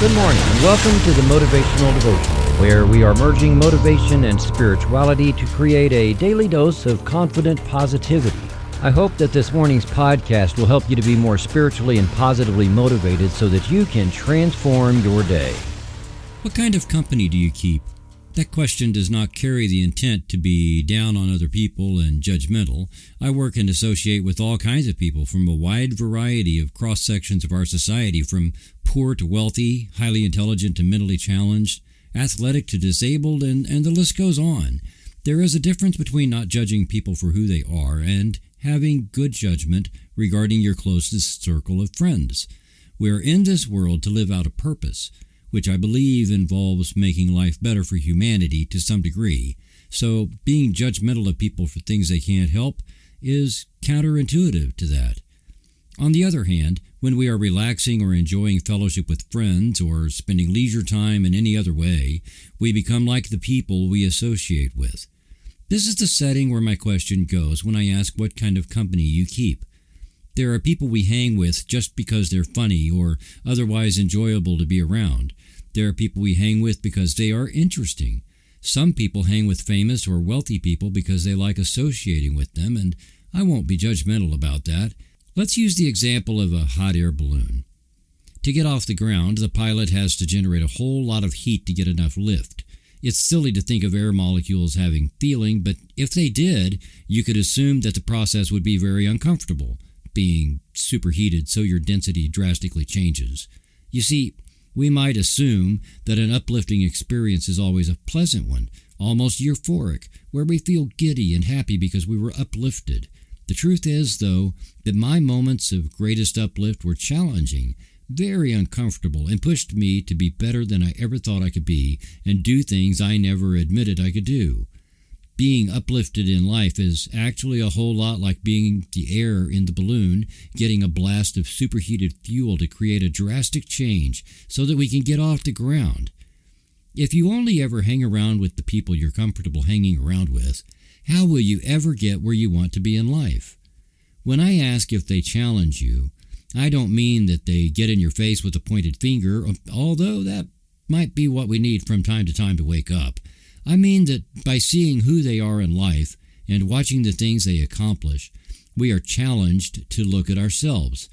Good morning and welcome to the Motivational Devotional, where we are merging motivation and spirituality to create a daily dose of confident positivity. I hope that this morning's podcast will help you to be more spiritually and positively motivated so that you can transform your day. What kind of company do you keep? That question does not carry the intent to be down on other people and judgmental. I work and associate with all kinds of people from a wide variety of cross-sections of our society, from poor to wealthy, highly intelligent to mentally challenged, athletic to disabled, and the list goes on. There is a difference between not judging people for who they are and having good judgment regarding your closest circle of friends. We are in this world to live out a purpose, which I believe involves making life better for humanity to some degree. So being judgmental of people for things they can't help is counterintuitive to that. On the other hand, when we are relaxing or enjoying fellowship with friends or spending leisure time in any other way, we become like the people we associate with. This is the setting where my question goes when I ask what kind of company you keep. There are people we hang with just because they're funny or otherwise enjoyable to be around. There are people we hang with because they are interesting. Some people hang with famous or wealthy people because they like associating with them, and I won't be judgmental about that. Let's use the example of a hot air balloon. To get off the ground, the pilot has to generate a whole lot of heat to get enough lift. It's silly to think of air molecules having feeling, but if they did, you could assume that the process would be very uncomfortable, being superheated so your density drastically changes. You see, we might assume that an uplifting experience is always a pleasant one, almost euphoric, where we feel giddy and happy because we were uplifted. The truth is, though, that my moments of greatest uplift were challenging, very uncomfortable, and pushed me to be better than I ever thought I could be and do things I never admitted I could do. Being uplifted in life is actually a whole lot like being the air in the balloon, getting a blast of superheated fuel to create a drastic change so that we can get off the ground. If you only ever hang around with the people you're comfortable hanging around with, how will you ever get where you want to be in life? When I ask if they challenge you, I don't mean that they get in your face with a pointed finger, although that might be what we need from time to wake up. I mean that by seeing who they are in life and watching the things they accomplish, we are challenged to look at ourselves.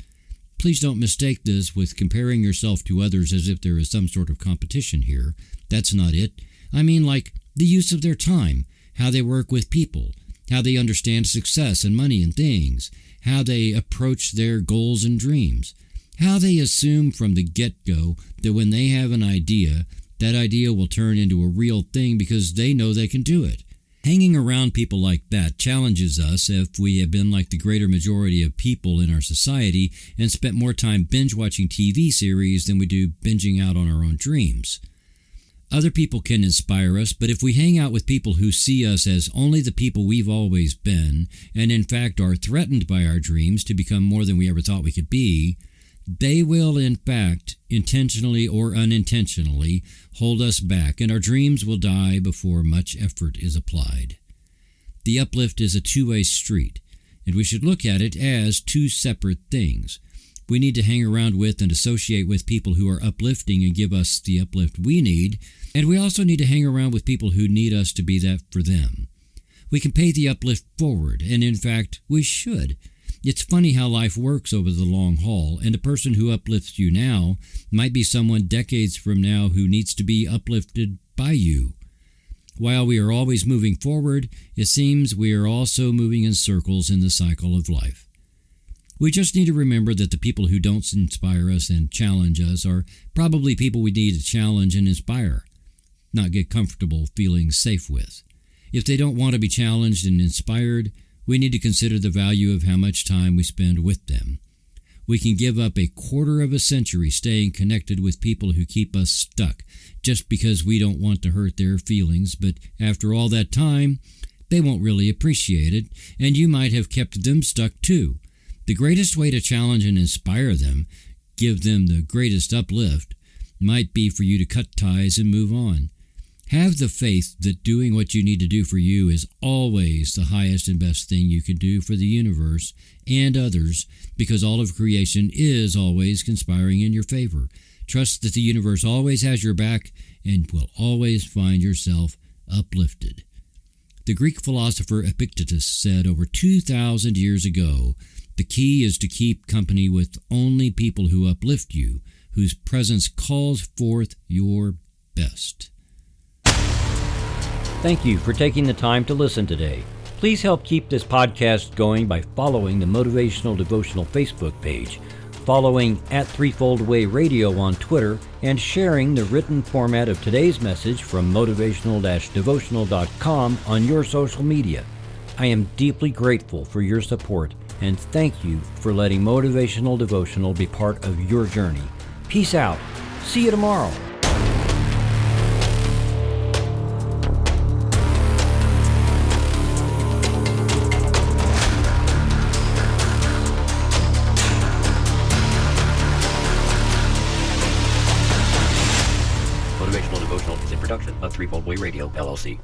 Please don't mistake this with comparing yourself to others as if there is some sort of competition here. That's not it. I mean like the use of their time, how they work with people, how they understand success and money and things, how they approach their goals and dreams, how they assume from the get-go that when they have an idea, that idea will turn into a real thing because they know they can do it. Hanging around people like that challenges us if we have been like the greater majority of people in our society and spent more time binge-watching TV series than we do binging out on our own dreams. Other people can inspire us, but if we hang out with people who see us as only the people we've always been, and in fact are threatened by our dreams to become more than we ever thought we could be, they will, in fact, intentionally or unintentionally, hold us back, and our dreams will die before much effort is applied. The uplift is a two-way street, and we should look at it as two separate things. We need to hang around with and associate with people who are uplifting and give us the uplift we need, and we also need to hang around with people who need us to be that for them. We can pay the uplift forward, and in fact, we should. It's funny how life works over the long haul, and the person who uplifts you now might be someone decades from now who needs to be uplifted by you. While we are always moving forward, it seems we are also moving in circles in the cycle of life. We just need to remember that the people who don't inspire us and challenge us are probably people we need to challenge and inspire, not get comfortable feeling safe with. If they don't want to be challenged and inspired, we need to consider the value of how much time we spend with them. We can give up a quarter of a century staying connected with people who keep us stuck just because we don't want to hurt their feelings, but after all that time, they won't really appreciate it, and you might have kept them stuck too. The greatest way to challenge and inspire them, give them the greatest uplift, might be for you to cut ties and move on. Have the faith that doing what you need to do for you is always the highest and best thing you can do for the universe and others, because all of creation is always conspiring in your favor. Trust that the universe always has your back and will always find yourself uplifted. The Greek philosopher Epictetus said over 2,000 years ago, "The key is to keep company with only people who uplift you, whose presence calls forth your best." Thank you for taking the time to listen today. Please help keep this podcast going by following the Motivational Devotional Facebook page, following @Threefold Way Radio on Twitter, and sharing the written format of today's message from motivational-devotional.com on your social media. I am deeply grateful for your support, and thank you for letting Motivational Devotional be part of your journey. Peace out. See you tomorrow. Motivational Devotional is a production of Threefold Way Radio, LLC.